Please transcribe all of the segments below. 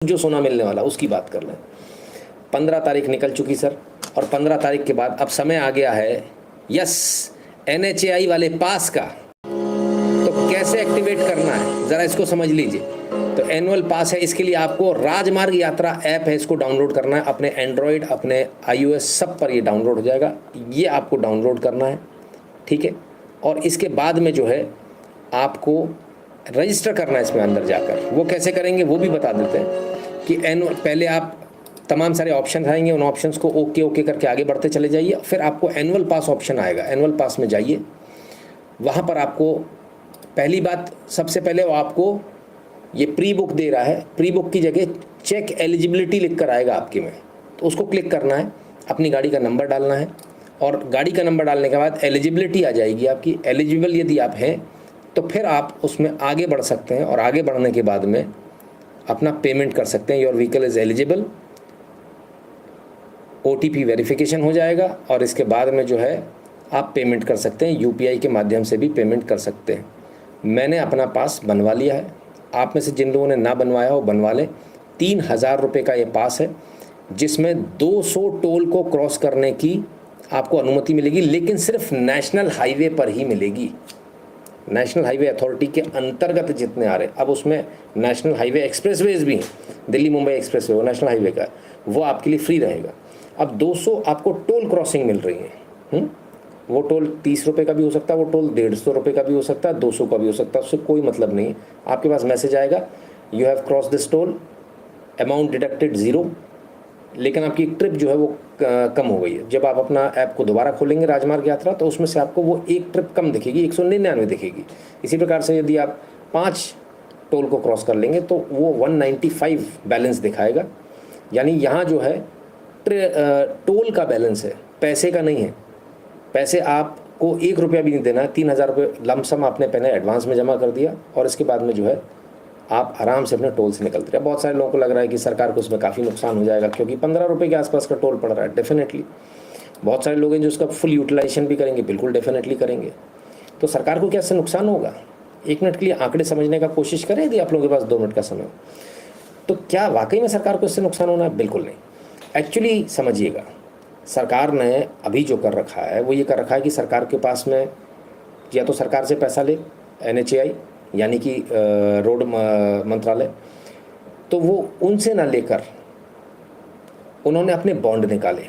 जो सोना मिलने वाला उसकी बात कर लें। 15 तारीख निकल चुकी सर, और 15 तारीख के बाद अब समय आ गया है यस NHAI वाले पास का। तो कैसे एक्टिवेट करना है ज़रा इसको समझ लीजिए। तो एनुअल पास है, इसके लिए आपको राजमार्ग यात्रा ऐप है, इसको डाउनलोड करना है। अपने एंड्रॉयड, अपने iOS सब पर ये डाउनलोड हो जाएगा। ये आपको डाउनलोड करना है, ठीक है। और इसके बाद में जो है आपको रजिस्टर करना है इसमें अंदर जाकर। वो कैसे करेंगे वो भी बता देते हैं कि पहले आप तमाम सारे ऑप्शन आएंगे, उन ऑप्शंस को ओके ओके करके आगे बढ़ते चले जाइए। फिर आपको एनुअल पास ऑप्शन आएगा, एनुअल पास में जाइए। वहाँ पर आपको पहली बात, सबसे पहले वो आपको ये प्री बुक दे रहा है, प्री बुक की जगह चेक एलिजिबिलिटी लिख कर आएगा आपके में, तो उसको क्लिक करना है, अपनी गाड़ी का नंबर डालना है, और गाड़ी का नंबर डालने के बाद एलिजिबिलिटी आ जाएगी आपकी। एलिजिबल यदि आप हैं तो फिर आप उसमें आगे बढ़ सकते हैं, और आगे बढ़ने के बाद में अपना पेमेंट कर सकते हैं। Your vehicle is eligible, OTP verification हो जाएगा, और इसके बाद में जो है आप पेमेंट कर सकते हैं। UPI के माध्यम से भी पेमेंट कर सकते हैं। मैंने अपना पास बनवा लिया है, आप में से जिन लोगों ने ना बनवाया हो बनवा लें। 3000 रुपये का ये पास है, जिसमें 200 टोल को क्रॉस करने की आपको अनुमति मिलेगी, लेकिन सिर्फ नेशनल हाईवे पर ही मिलेगी। नेशनल हाईवे अथॉरिटी के अंतर्गत जितने आ रहे हैं, अब उसमें नेशनल हाईवे एक्सप्रेसवेज भी हैं, दिल्ली मुंबई एक्सप्रेसवे वो नेशनल हाईवे का, वो आपके लिए फ्री रहेगा। अब 200 आपको टोल क्रॉसिंग मिल रही है। वो टोल 30 रुपये का भी हो सकता है, वो टोल 150 रुपये का भी हो सकता है, 200 का भी हो सकता है, उससे कोई मतलब नहीं है। आपके पास मैसेज आएगा you have cross this toll, amount deducted 0, लेकिन आपकी ट्रिप जो है वो कम हो गई है। जब आप अपना ऐप को दोबारा खोलेंगे राजमार्ग यात्रा, तो उसमें से आपको वो एक ट्रिप कम दिखेगी, 199 दिखेगी। इसी प्रकार से यदि आप 5 टोल को क्रॉस कर लेंगे तो वो 195 बैलेंस दिखाएगा। यानी यहाँ जो है टोल का बैलेंस है, पैसे का नहीं है। पैसे आपको 1 रुपया भी नहीं देना है। 3000 रुपये लमसम आपने पहले एडवांस में जमा कर दिया, और इसके बाद में जो है आप आराम से अपने टोल से निकलते रहे। बहुत सारे लोगों को लग रहा है कि सरकार को उसमें काफ़ी नुकसान हो जाएगा, क्योंकि 15 रुपये के आसपास का टोल पड़ रहा है। डेफिनेटली बहुत सारे लोग हैं जो उसका फुल यूटिलाइजेशन भी करेंगे, बिल्कुल डेफिनेटली करेंगे। तो सरकार को क्या इससे नुकसान होगा? 1 मिनट के लिए आंकड़े समझने का कोशिश करें, यदि आप लोगों के पास 2 मिनट का समय हो। तो क्या वाकई में सरकार को इससे नुकसान होना है? बिल्कुल नहीं। एक्चुअली समझिएगा, सरकार ने अभी जो कर रखा है वो ये कर रखा है कि सरकार के पास में या तो सरकार से पैसा ले NHAI यानी कि रोड मंत्रालय, तो वो उनसे ना लेकर उन्होंने अपने बॉन्ड निकाले।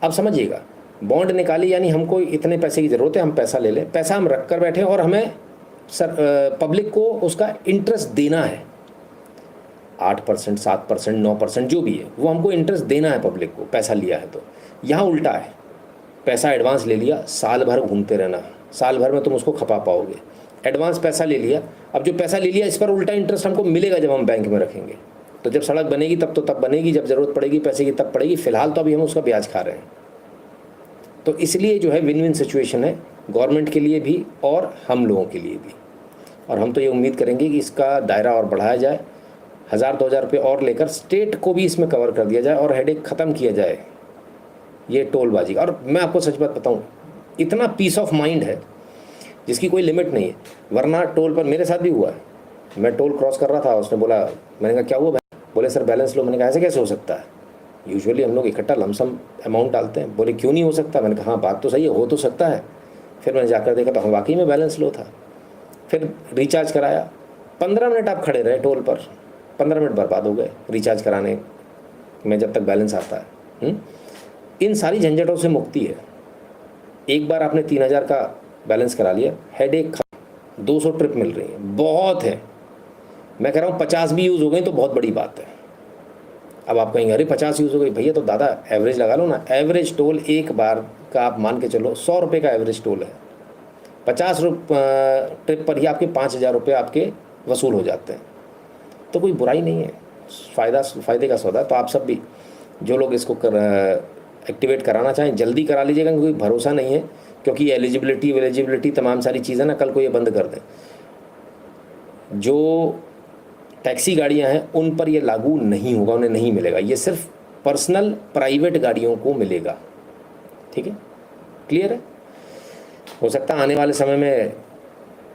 अब समझिएगा, बॉन्ड निकाले यानी हमको इतने पैसे की ज़रूरत है, हम पैसा ले लें, पैसा हम रख कर बैठे और हमें पब्लिक को उसका इंटरेस्ट देना है। 8%, 7%, 9% जो भी है वो हमको इंटरेस्ट देना है पब्लिक को, पैसा लिया है तो। यहाँ उल्टा है, पैसा एडवांस ले लिया, साल भर घूमते रहना, साल भर में तुम उसको खपा पाओगे। एडवांस पैसा ले लिया, अब जो पैसा ले लिया इस पर उल्टा इंटरेस्ट हमको मिलेगा जब हम बैंक में रखेंगे। तो जब सड़क बनेगी तब तो तब बनेगी, जब ज़रूरत पड़ेगी पैसे की तब पड़ेगी। फ़िलहाल तो अभी हम उसका ब्याज खा रहे हैं। तो इसलिए जो है विन विन सिचुएशन है, गवर्नमेंट के लिए भी और हम लोगों के लिए भी। और हम तो ये उम्मीद करेंगे कि इसका दायरा और बढ़ाया जाए, 1000-2000 रुपये और लेकर स्टेट को भी इसमें कवर कर दिया जाए और हेडेक ख़त्म किया जाए ये टोलबाजी। और मैं आपको सच बात बताऊं, इतना पीस ऑफ माइंड है जिसकी कोई लिमिट नहीं है। वरना टोल पर मेरे साथ भी हुआ है, मैं टोल क्रॉस कर रहा था, उसने बोला, मैंने कहा क्या हुआ? बोले सर बैलेंस लो। मैंने कहा ऐसे कैसे हो सकता है? यूजुअली हम लोग इकट्ठा लमसम अमाउंट डालते हैं। बोले क्यों नहीं हो सकता? मैंने कहा हाँ बात तो सही है, हो तो सकता है। फिर मैंने जाकर देखा तो हाँ वाकई में बैलेंस लो था। फिर रिचार्ज कराया, 15 मिनट आप खड़े रहे टोल पर, 15 मिनट बर्बाद हो गए रिचार्ज कराने में जब तक बैलेंस आता है। इन सारी झंझटों से मुक्ति है। एक बार आपने 3000 का बैलेंस करा लिया, हेडेक, 200 ट्रिप मिल रही है, बहुत है। मैं कह रहा हूँ 50 भी यूज़ हो गई तो बहुत बड़ी बात है। अब आप कहेंगे अरे 50 यूज़ हो गई, भैया तो दादा एवरेज लगा लो ना। एवरेज टोल एक बार का आप मान के चलो 100 रुपये का एवरेज टोल है। 50 ट्रिप पर ही आपके 5000 रुपये आपके वसूल हो जाते हैं। तो कोई बुराई नहीं है, फ़ायदे का सौदा। तो आप सब भी जो लोग इसको एक्टिवेट कराना चाहें जल्दी करा लीजिएगा, कोई भरोसा नहीं है, क्योंकि एलिजिबिलिटी तमाम सारी चीज़ें ना कल को ये बंद कर दें। जो टैक्सी गाड़ियां हैं उन पर ये लागू नहीं होगा, उन्हें नहीं मिलेगा। ये सिर्फ पर्सनल प्राइवेट गाड़ियों को मिलेगा। ठीक है, क्लियर है? हो सकता है आने वाले समय में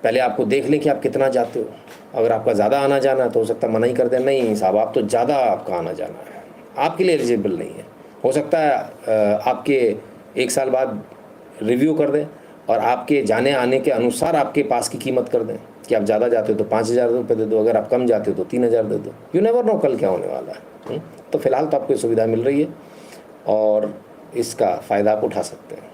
पहले आपको देख लें कि आप कितना जाते हो। अगर आपका ज़्यादा आना जाना है तो हो सकता है मना ही कर दें, नहीं साहब आप तो ज़्यादा आपका आना जाना है, आपके लिए एलिजिबल नहीं है। हो सकता है आपके 1 साल बाद रिव्यू कर दें और आपके जाने आने के अनुसार आपके पास की कीमत कर दें कि आप ज़्यादा जाते हो तो 5,000 रुपये दे दो, अगर आप कम जाते हो तो 3,000 दे दो। यू नेवर नो कल क्या होने वाला है। तो फिलहाल तो आपको सुविधा मिल रही है और इसका फ़ायदा आप उठा सकते हैं।